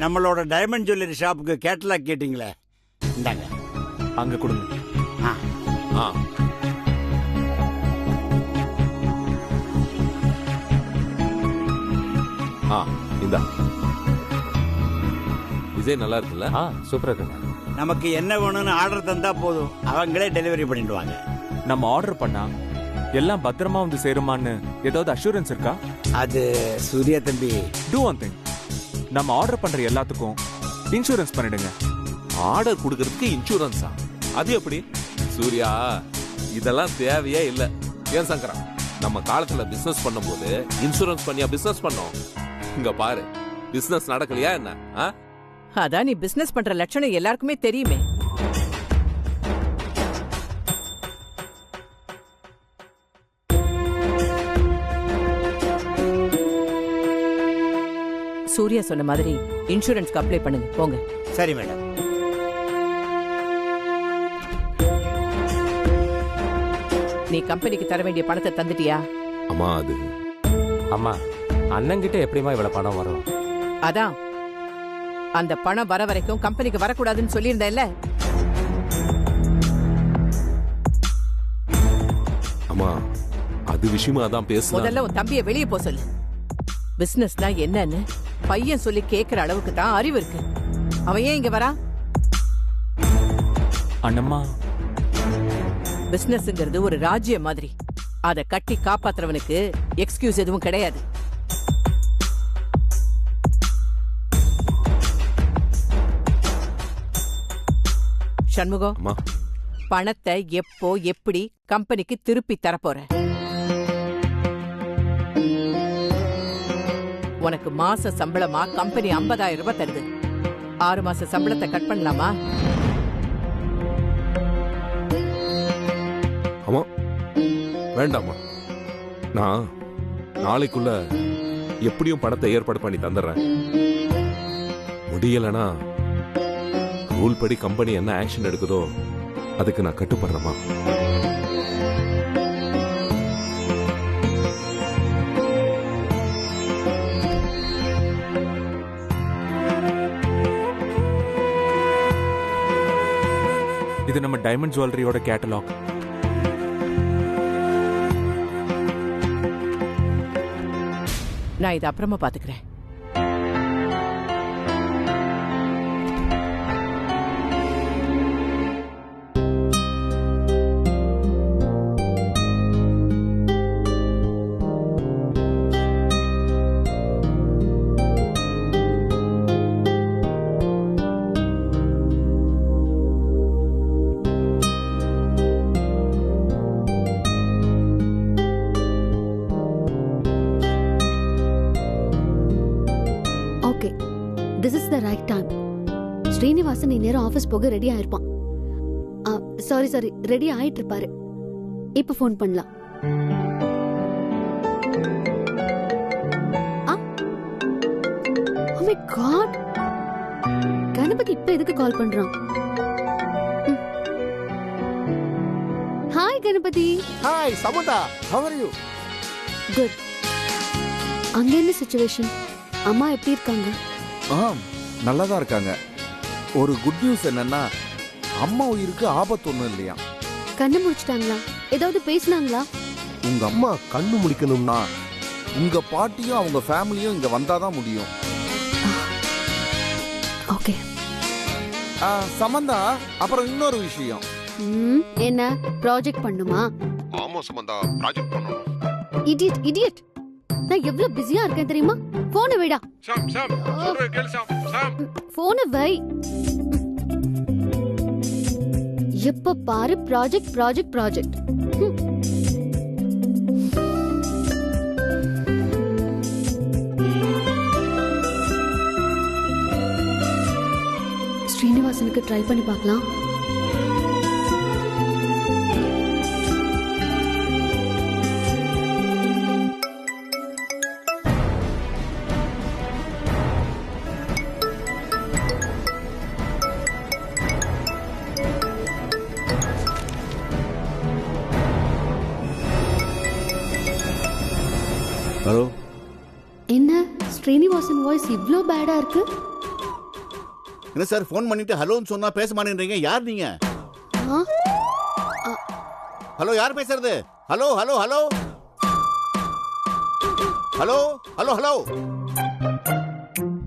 நம்மளோட diamond jewellery ஷாப்புக்கு catalogue கேட்டிங்களே, இந்தாங்க. அங்க கொடுங்க. இந்தா. டிசைன் நல்லா இருக்குல்ல? சூப்பரா இருக்கு. நமக்கு என்ன வேணும்னு ஆர்டர் தந்தா போதும், அவங்களே டெலிவரி பண்ணிடுவாங்க. நம்ம ஆர்டர் பண்ணா எல்லாம் பத்திரமா வந்து சேருமான்னு ஏதாவது அஷூரன்ஸ் இருக்கா? அது சூர்யா தம்பி, டூ ஒன் திங், நம்ம ஆர்டர் பண்ற எல்லாத்துக்கும் இன்சூரன்ஸ் பண்ணிடுங்க. ஆர்டர் கொடுக்கறதுக்கு இன்சூரன்ஸா? அது எப்படி சூர்யா? இதெல்லாம் தேவையே இல்ல. ஏன் சங்கரா, நம்ம காலத்துல பிசினஸ் பண்ணும்போது இன்சூரன்ஸ் பண்ணியா பிசினஸ் பண்ணோம்? இங்க பாரு, பிசினஸ் நடக்கலையா என்ன? அதான் நீ பிசினஸ் பண்ற லட்சணம் எல்லாருக்குமே தெரியுமே. சூர்யா சொன்ன மாதிரி இன்சூரன்ஸ்க்கு அப்ளை பண்ணுங்க, போங்க. சரி மேடம். நீ கம்பெனிக்கு தர வேண்டிய பணத்தை தந்துட்டியா? அம்மா, அது அம்மா, அண்ணங்கிட்ட எப்படிமா இவ்வளவு பணம் வரும்? அதான் அந்த பணம் வர வரைக்கும் கம்பெனிக்கு வரக்கூடாதுன்னு சொல்லியிருந்தேன்ல. அம்மா, அது விஷயமா தான் பேசலாம். முதல்ல உன் தம்பியை வெளியே போ சொல்லு. பிசினஸ்னா என்னன்னு பையன் சொல்லி கேட்கிற அளவுக்கு தான் அறிவு இருக்கு. அவன் ஏன் இங்க வரா? அண்ணம்மா, பிசினஸ்ங்கிறது ஒரு ராஜ்யம் மாதிரி. அதை கட்டி காப்பாத்துறவனுக்கு எக்ஸ்கியூஸ் எதுவும் கிடையாது. சண்முகம், பணத்தை எப்போ எப்படி கம்பெனிக்கு திருப்பி தரப்போற? உனக்கு மாச சம்பளமா கம்பெனி 50,000 ரூபாய் தருது. 6 மாச சம்பளத்தை கட் பண்ணலாமா? ஆமா, வேண்டாமா. நான் நாளைக்குள்ள எப்படியும் பணத்தை ஏற்பாடு பண்ணி தந்துடுறேன். முடியலனா ரூல் படி கம்பெனி என்ன ஆக்ஷன் எடுக்குதோ அதுக்கு நான் கட்டுப்படுறேமா. இது நம்ம டைமண்ட் ஜுவல்லரியோட கேட்டலாக். நான் இதை அப்புறமா பாத்துக்கிறேன். This is the right time. Srinivasan நேரம் ஆபீஸ் போக ரெடி ஆயிருப்பான். சாரி, ரெடி ஆயிட்டு இருப்பாரு. இப்ப போன் பண்ணலாம். Oh my God, கணபதி இப்ப எதுக்கு கால் பண்றான்? Hi Ganapathi. Hi Samantha, how are you? Good. அங்க என்ன சிச்சுவேஷன்? அம்மா எப்படி இருக்காங்க? நல்லா தான் இருக்காங்க. ஒரு குட் நியூஸ் என்னன்னா, அம்மா உயிருக்கு ஆபத்து ஒண்ணும் இல்லையா. கண்ணு முடிச்சிட்டாங்களா? ஏதாவது பேசினாங்களா? உங்க அம்மா கண்ணு முடிக்கணும்னா உங்க பாட்டியும் அவங்க ஃபேமிலியும் இங்க வந்தாதான் முடியும். ஓகே. சமந்தா, அப்புறம் இன்னொரு விஷயம். என்ன ப்ராஜெக்ட் பண்ணுமா? ஆமா சமந்தா, ப்ராஜெக்ட் பண்ணணும். இடியட், நான் எவ்வளவு பிஸியா இருக்கேன் தெரியுமா? போனை வைடா. சாம் சொல்றே கேளு சாம். போனை வை. எப்ப பாரு ப்ராஜெக்ட். ஸ்ரீனிவாசனுக்கு ட்ரை பண்ணி பார்க்கலாம். ஹலோ. என்ன ஸ்ரீனிவாசன் வாய்ஸ் இவ்ளோ பேடா இருக்கு? என்ன சார் ஃபோன் பண்ணிட்டு ஹலோன்னு சொன்னா பேச மாட்டேன்றீங்க? யார் நீங்க? ஹலோ, யார் பேசுறது? Hello hello hello hello hello hello.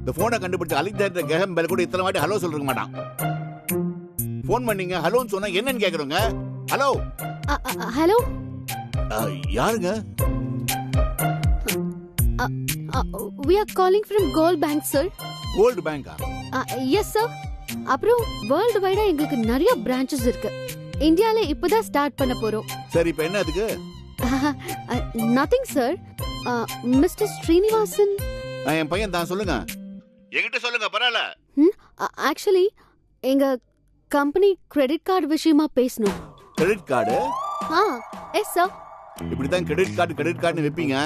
இந்த போனை கண்டுபிடிச்ச அலெக்சாண்டர் கிரஹாம் பெல் கூட இத்தனை வாட்டி ஹலோ சொல்லிருக்க மாட்டான். போன் பண்ணீங்க ஹலோன்னு சொன்னா என்னன்னு கேக்குறோங்க. ஹலோ ஹலோ, யாருங்க? we are calling from Gold Bank sir. Gold பேங்கா? yes sir. அப்புறம் வேர்ல்டு வைடா எங்களுக்கு நிறைய பிரான்ச்சஸ் இருக்கு. இந்தியால இப்பதான் ஸ்டார்ட் பண்ண போறோம். சரி, இப்ப என்ன அதுக்கு? Nothing sir. மிஸ்டர் ஸ்ரீனிவாசன். என் பையன் தான், சொல்லுங்க. என்கிட்ட சொல்லுங்க, பரவாயில்ல. ஆக்சுவலி எங்க கம்பெனி கிரெடிட் கார்டு விஷயமா பேசணும். Credit card? Yes sir. இப்படிதான் கிரெடிட் கார்டுன்னு வைப்பீங்க.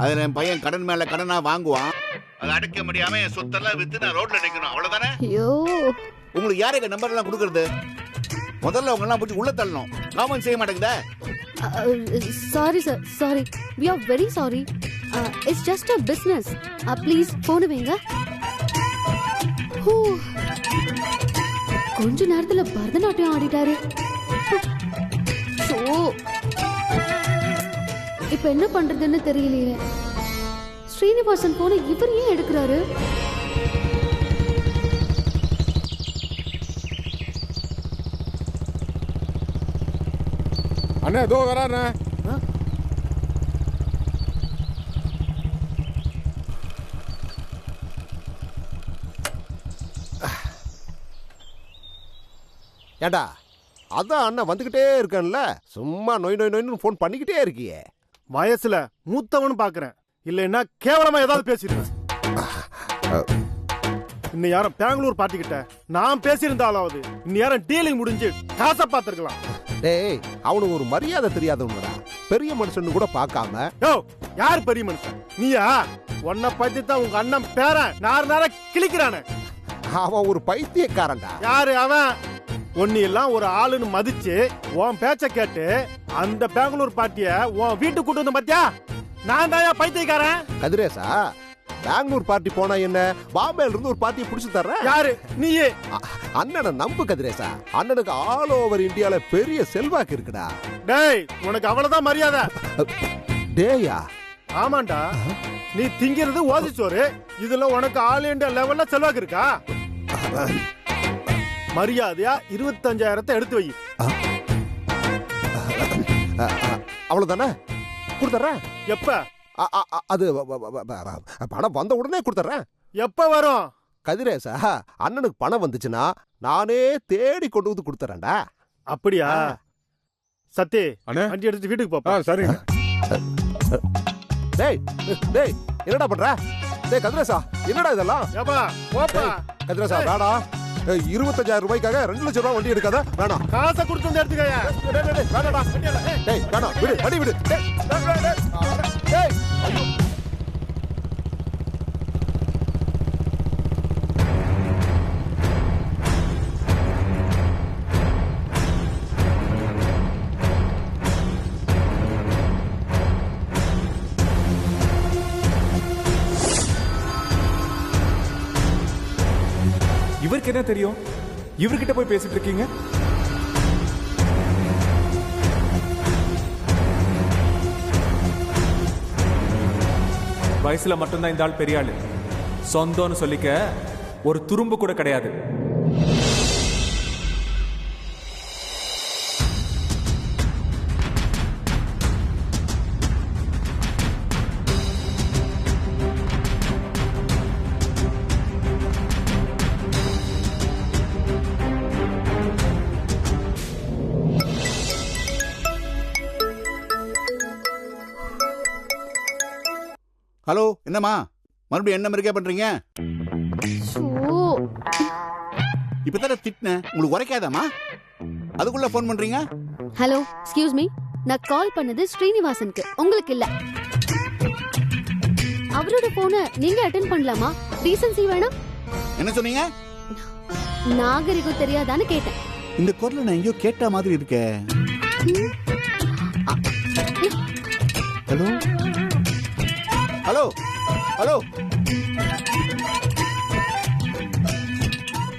அதுல என் பையன் கடன் மேல கடனா வாங்குவான். அதை அடைக்க முடியாம என் சொத்தெல்லாம் வித்து நான் ரோட்ல நிக்கணும், அவ்வளவுதானே? ஐயோ, உங்களுக்கு யாருக்கு நம்பர் எல்லாம் கொடுக்கறது? முதல்ல அவங்க எல்லாம் போட்டு உள்ள தள்ளணும். கவர்மெண்ட் செய்ய மாட்டேங்குதா? Sorry sir, sorry. we are very sorry. it's just a business. Please phone வைங்க. கொஞ்ச நேரத்துல பரதநாட்டியம் ஆடிட்டாரு. இப்ப என்ன பண்றதுன்னு தெரியலையே. ஸ்ரீனிவாசன் போன இவர் ஏன் எடுக்கிறாரு? அண்ணா ஏதோ வராண்ணா. ஏண்டா, அதான் அண்ணன் வந்துகிட்டே இருக்கேன்ல, சும்மா நொய் நொய் நொய்னு ஃபோன் பண்ணிக்கிட்டே இருக்கியே. வயசுல மூத்தவனு பாக்குறேன், இல்லைன்னா கேவலமா ஏதாவது பேசிடுவேன். இன்னும் யாரும் பெங்களூர் பார்ட்டி கிட்ட நான் பேசியிருந்தாலாவது இன்னும் யாரும் டீலிங் முடிஞ்சு காசை பார்த்திருக்கலாம். டேய், அவனுக்கு ஒரு மரியாதை தெரியாதவனடா. பெரிய மனுஷன் கூட பார்க்காம. யோ, யார் பெரிய மனுஷன்? நீயா? உன்னை பத்தி தான் உங்க அண்ணன் பேரன் நார கிளிக்கிறானே. அவன் ஒரு பைத்தியக்காரன்டா. யாரு அவன்? ஒன்னு எல்லாம் ஒரு ஆளுன்னு மதிச்சு உன் பேச்ச கேட்டு அந்த பெங்களூர் பார்ட்டிய உன் வீட்டுக்கு கூட்டு வந்த பாத்தியா? நான் தான் பைத்தியக்காரன். கதிரேசா, பெங்களூர் பார்ட்டி போனா என்ன, பாம்பேல இருந்து ஒரு பார்ட்டியை புடிச்சு தர்றேன். யாரு நீயே? அண்ணனை நம்பு கதிரேசா. அண்ணனுக்கு ஆல் ஓவர் இந்தியால பெரிய செல்வாக்கு இருக்குடா. டேய், உனக்கு அவ்வளவுதான் மரியாதை. டேயா? ஆமாண்டா, நீ திங்கிறது ஓசிச்சோறு. இதுல உனக்கு ஆல் இந்தியா லெவல்ல செல்வாக்கு இருக்கா? மரியாதையா 25,000 எடுத்து வை. அவ்வளவுதானே? கொடுத்துறேன். எப்ப? அது பணம் வந்த உடனே கொடுத்துறேன். எப்ப வரும்? கதிரேசா, அண்ணனுக்கு பணம் வந்துச்சுன்னா நானே தேடி கொண்டு வந்து கொடுத்துறேன்டா. அப்படியா? சத்தி, வண்டி எடுத்து வீட்டுக்கு போப்பா. சரிங்க. டேய் டேய், என்னடா பண்ற? டேய் கதிரேசா, என்னடா இதெல்லாம்? ஏப்பா போப்பா. கதிரேசா, வேடா. 25,000 ரூபாய்க்காக 2 லட்சம் ரூபாய் வண்டி எடுக்காத. வேணாம். காசை கொடுத்து வந்து எடுத்துக்கயா. வேணாடா. டேய் வேணாம், விடு, வண்டி விடு. டேய், ஐயோ. இவருக்கு என்ன தெரியும்? இவர்கிட்ட போய் பேசிட்டு இருக்கீங்க. வயசுல மட்டும்தான் இந்த ஆள் பெரிய ஆளு. சொந்தம்னு சொல்லிக்க ஒரு துரும்பு கூட கிடையாது. ஹலோ, என்னம்மா மறுபடியும் என்ன மாதிரிக்கே பண்றீங்க? இப்பதான திட்டினேன், உங்களுக்கு உரைக்காதாமா? அதுக்குள்ள போன் பண்றீங்க? Hello, excuse me. நான் கால் பண்ணது ஸ்ரீனிவாசனுக்கு, உங்களுக்கு இல்ல. அவரோட போனை நீங்க அட்டெண்ட் பண்ணலாமா? டீசன்சி வேணும். என்ன சொன்னீங்க? நாகரிகம் தெரியாதான்னு கேட்டேன். இந்த குரலை நான் எங்கேயோ கேட்ட மாதிரி இருக்கே. ஹலோ ஹலோ ஹலோ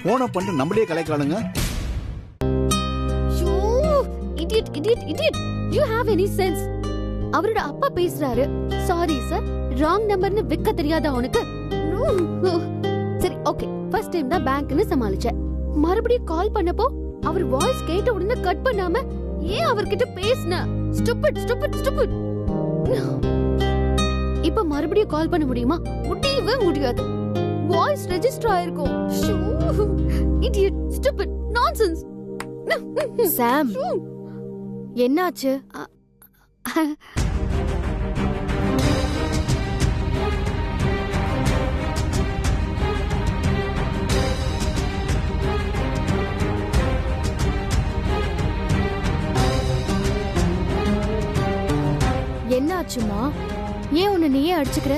போனை பண்ணிட்டு நம்மளே கலைக்காளுங்க. Idiot idiot idiot. You have any sense? அவரோட அப்பா பேசுறாரு. சாரி சார், ராங் நம்பர்னு விக்க தெரியாத உனக்கு? சரி ஓகே, ஃபர்ஸ்ட் டைம் தான் பேங்க்னு சமாளிச்சேன். மறுபடியும் கால் பண்ணப்போ அவர் வாய்ஸ் கேட்ட உடனே கட் பண்ணாம ஏன் அவர்கிட்ட பேசின? Stupid stupid stupid. இப்ப மறுபடியும் கால் பண்ண முடியுமா? முடியவே முடியாது. வாய்ஸ் ரெஜிஸ்டர் ஆயிருக்கும். Idiot stupid nonsense. சாம், என்னாச்சு? என்னாச்சுமா? ஏன் உன்னை நீயே அடிச்சுக்கிற?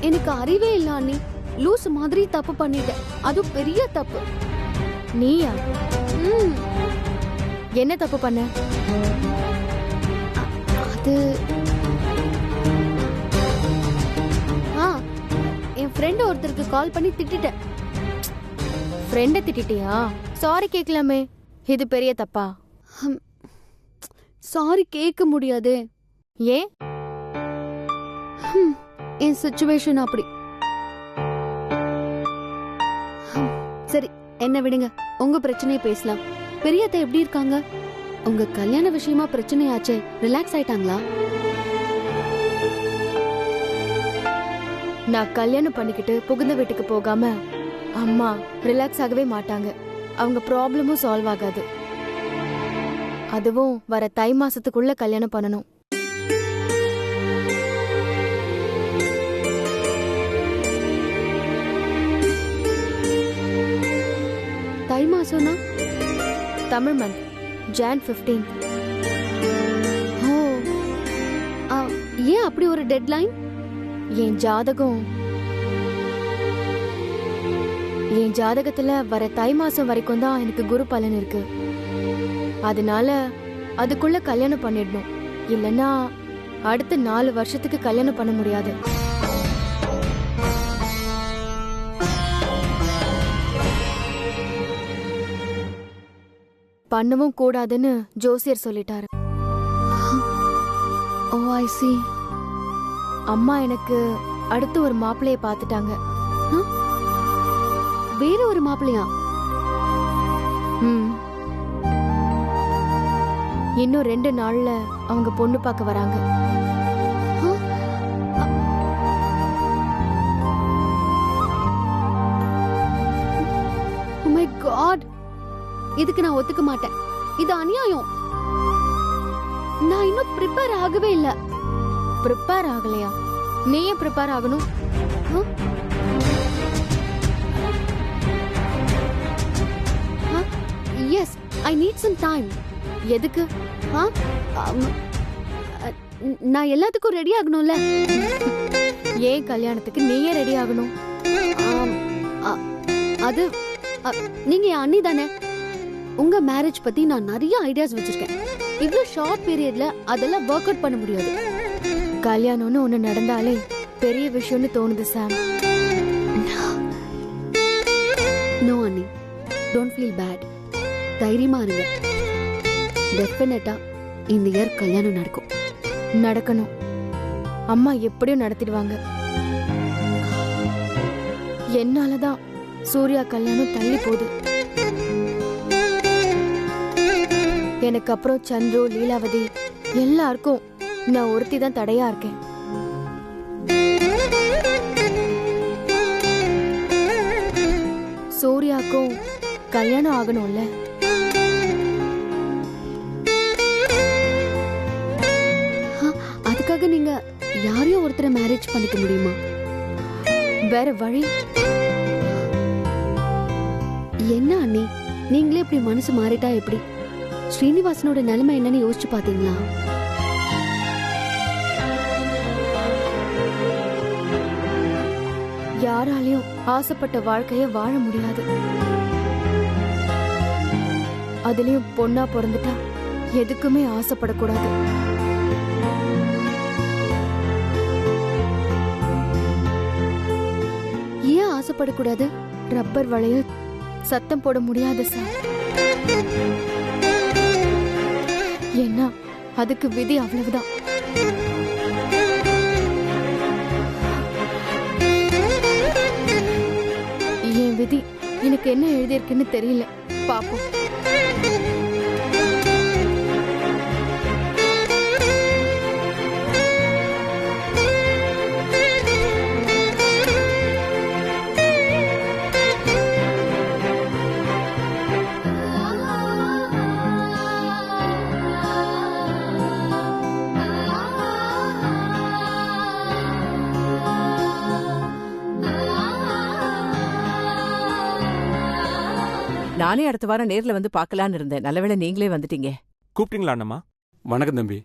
எனக்கு அறிவே இல்ல அண்ணி. லூஸ் மாதிரி தப்பு பண்ணிட்டேன். அது பெரிய தப்பு. நீயா? என்ன தப்பு பண்ண? அது என் ஃப்ரெண்ட் ஒருத்தருக்கு கால் பண்ணி திட்டிட்டேன். ஃப்ரெண்ட திட்டிட்டியா? சாரி கேட்கலாமே, இது பெரிய தப்பா? சாரி கேட்க முடியாது. ஏன்? என் சிச்சுவேஷன் அப்படி. சரி என்ன விடுங்க, உங்க பிரச்சனையை பேசலாம். பெரியத்த எப்படி இருக்காங்க? உங்க கல்யாண விஷயமா பிரச்சனையாச்சே, ரிலாக்ஸ் ஆயிட்டாங்களா? நான் கல்யாணம் பண்ணிக்கிட்டு புகுந்த வீட்டுக்கு போகாம அம்மா ரிலாக்ஸ் ஆகவே மாட்டாங்க. அவங்க ப்ராப்ளமும் சால்வ் ஆகாது. அதுவும் வர தை மாசத்துக்குள்ள கல்யாணம் பண்ணணும். தை மாசம்னா? Tamil month Jan 15. ஓ, ஏன் அப்படி ஒரு டெட்லைன்? என் ஜாதகத்துல வர தை மாசம் வரைக்கும் தான் எனக்கு குரு பலன் இருக்கு. அதனால அதுக்குள்ள கல்யாணம் பண்ணிடணும். இல்லனா அடுத்த 4 வருஷத்துக்கு கல்யாணம் பண்ண முடியாது. பண்ணவும் கூடாதுன்னு ஜோசியர் சொல்லிட்டாரு. ஓ ஐ see. அம்மா எனக்கு அடுத்து ஒரு மாப்பிள்ளைய பாத்துட்டாங்க. வேற ஒரு மாப்பிள்ளையா? இன்னும் 2 நாள்ல அவங்க பொண்ணு பார்க்க வராங்க. Oh my God. இதுக்கு நான் ஒத்துக்க மாட்டேன். இது அநியாயம். நான் இன்னும் ப்ரிப்பேர் ஆகவே இல்ல. ப்ரிப்பேர் ஆகலையா? நீ ஏன் ப்ரிப்பேர் ஆகணும்? Yes, I need some time. எதுக்கு? நான் எல்லாத்துக்கும் ரெடி ஆகணும்ல. ஏன் கல்யாணத்துக்கு நீயே ரெடி ஆகணும்? அது நீங்க என் அண்ணி தானே. உங்க மேரேஜ் பத்தி நான் நிறைய ஐடியாஸ் வச்சிருக்கேன். இவ்ளோ ஷார்ட் பீரியட்ல அதெல்லாம் ஒர்க் அவுட் பண்ண முடியாது. கல்யாணம்னு ஒண்ணு நடந்தாலே பெரிய விஷயம்னு தோணுது சாம். நோ அண்ணி, டோன்ட் ஃபீல் பேட். தைரியமா இருங்க. டெஃபினட்டா இந்த இயர் கல்யாணம் நடக்கும். நடக்கணும். அம்மா எப்படியும் நடத்திடுவாங்க. என்னாலதான் சூர்யா கல்யாணம் தள்ளி போகுது. எனக்கு அப்புறம் சந்துரு, லீலாவதி எல்லாருக்கும் நான் ஒருத்தி தான் தடையா இருக்கேன். சூர்யாக்கும் கல்யாணம் ஆகணும்ல. அதுக்காக நீங்க யாரையும் ஒருத்தரை மேரேஜ் பண்ணிக்க முடியுமா? வேற வழி என்ன அண்ணி, நீங்களே இப்படி மனசு மாறிட்டா எப்படி? ஸ்ரீனிவாசனோட நிலைமை என்னன்னு யோசிச்சு பாத்தீங்களா? யாராலையும் ஆசைப்பட்ட வாழ்க்கைய வாழ முடியாது. அதுலயும் பொண்ணா பிறந்துட்டா எதுக்குமே ஆசைப்படக்கூடாது. கவலைப்படக்கூடாது. ரப்பர் வளையல் சத்தம் போட முடியாது சார். ஏன்னா அதுக்கு விதி அவ்வளவுதான். என் விதி எனக்கு என்ன எழுதியிருக்குன்னு தெரியல. பாப்போம். நானே அடுத்த வாரம் நேர்ல வந்து பார்க்கலான்னு இருந்தேன். நல்லவேளை நீங்களே வந்துட்டீங்க. கூப்பிட்டீங்களா அண்ணம்மா? வணக்கம் தம்பி.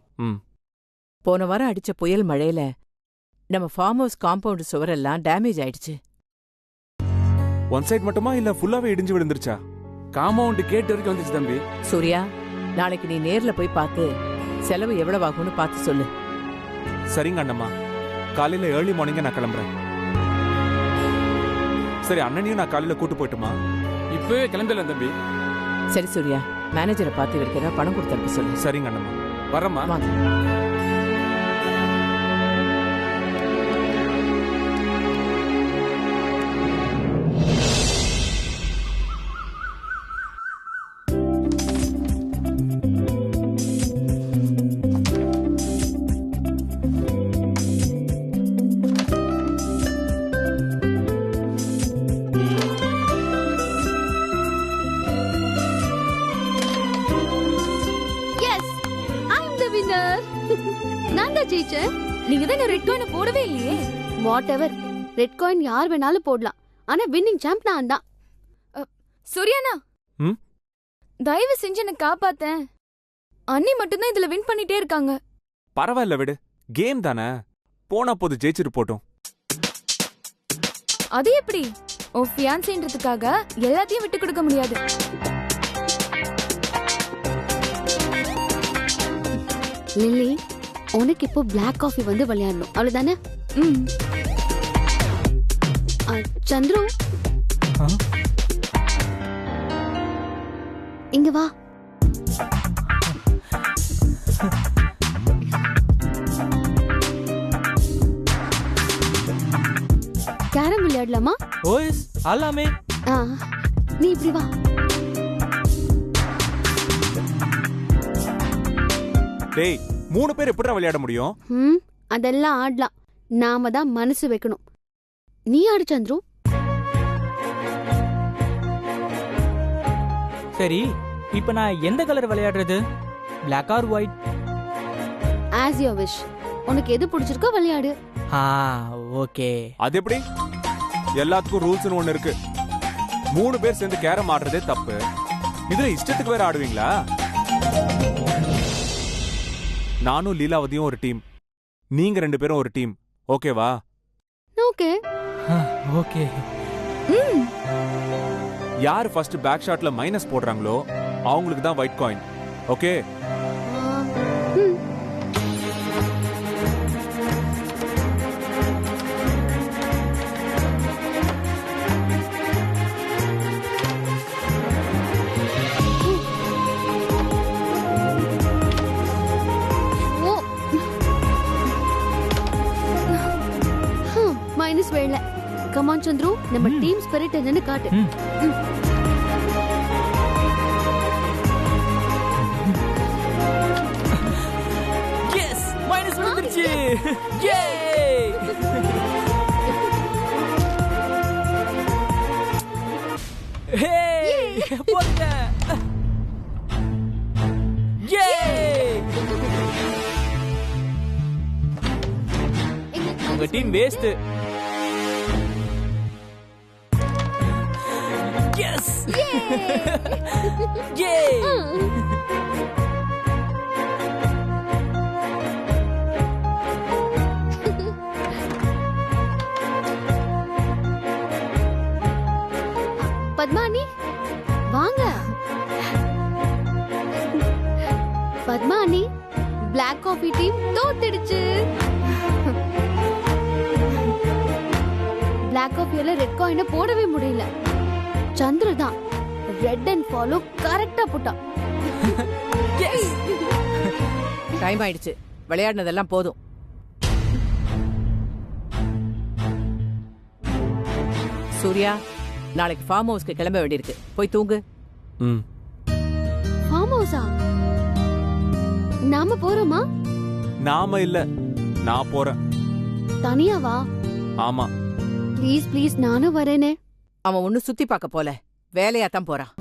போன வாரம் அடிச்ச புயல் மழையில நம்ம ஃபார்ம் ஹவுஸ் காம்பவுண்ட் சுவரெல்லாம் டேமேஜ் ஆயிடுச்சு. ஒன் சைடு மட்டுமா இல்ல ஃபுல்லாவே இடிஞ்சு விழுந்துருச்சா? காம்பவுண்ட் கேட் வரைக்கும் வந்துச்சு தம்பி. சூர்யா, நாளைக்கு நீ நேர்ல போய் பார்த்து செலவு எவ்வளவு ஆகும்னு பார்த்து சொல்லு. சரிங்க அண்ணம்மா, காலையில ஏர்லி மார்னிங்க நான் கிளம்புறேன். சரி, அண்ணனையும் நான் காலையில கூட்டு போயிட்டுமா? இப்பவே கிளம்பிடலாம் தம்பி. சரி சூர்யா, மேனேஜரை பார்த்து இவருக்கு ஏதாவது பணம் கொடுத்து சொல்லு. சரிங்க அண்ணம்மா, வரமா? வாங்க. நான் தான் ஜெயிச்சேன். நீங்க தான் ரெட் காயின் போடவே இல்லையே. வாட் எவர், ரெட் காயின் யார் வேணாலும் போடலாம். ஆனா வின்னிங் சாம்ப் நான் தான். சூர்யானா, தயவு செஞ்சு என்ன காப்பாத்தேன். அண்ணி மட்டும்தான் இதுல வின் பண்ணிட்டே இருக்காங்க. பரவாயில்ல விடு, கேம் தானே, போனா போது ஜெயிச்சிட்டு போட்டும். அது எப்படி? உன் ஃபியான்சின்றதுக்காக எல்லாத்தையும் விட்டு கொடுக்க முடியாது. லில்லி, உனக்கு இப்போ பிளாக் காஃபி வந்து விளையாடணும், அவ்வளவுதானே? சந்துரு, இங்க வா. கேரம் விளையாடலாமா? ஓய்ஸ் ஆலாமே. நீ இப்படி வா. டேய், 3 பேர் எப்படிடா விளையாட முடியும்? அதெல்லாம் ஆடலாம், நாம தான் மனசு வைக்கணும். நீ ஆடு சந்துரு. சரி, இப்ப நான் எந்த கலர் விளையாடுறது? Black or white? As your wish. உனக்கு எது பிடிச்சிருக்கோ விளையாடு. ஓகே. அது எப்படி? எல்லாத்துக்கும் ரூல்ஸ்னு ஒண்ணு இருக்கு. 3 பேர் சேர்ந்து கேரம் ஆடுறதே தப்பு. இதுல இஷ்டத்துக்கு வேற ஆடுவீங்களா? நானும் லீலாவதியும் ஒரு டீம், நீங்க 2 பேரும் ஒரு டீம். ஓகேவா? ஓகே. ஓகே. யார் ஃபர்ஸ்ட் பேக் ஷாட்ல மைனஸ் போடுறாங்களோ அவங்களுக்கு தான் ஒயிட் காயின். ஓகே? மைனஸ் வேலை. கமான் சந்துரு, நம்ம டீம் ஸ்பிரிட் என்னன்னு காட்டு. எஸ், மைனஸ் வந்துருச்சு. யே! ஹே! போடுங்க. யே! உங்க டீம் வேஸ்ட். எஸ்! யே! பத்மானி, வாங்க. பத்மானி, பிளாக் காஃபி டீம் தோத்துடுச்சு. பேக் ஆஃப் இயர்ல ரெட் காயினை போடவே முடியல. சந்திர தான் ரெட் அண்ட் ஃபாலோ கரெக்டா போட்டான். டைம் ஆயிடுச்சு, விளையாடினதெல்லாம் போதும். சூர்யா, நாளைக்கு ஃபார்ம் ஹவுஸ்க்கு கிளம்ப வேண்டியிருக்கு, போய் தூங்கு. ஃபார்ம் ஹவுஸா? நாம போறோமா? நாம இல்ல, நான் போறேன். தனியாவா? ஆமா. ப்ளீஸ் ப்ளீஸ், நானும் வரேனே. அவன் ஒன்னும் சுத்தி பார்க்க போல, வேலையா தான் போறான்.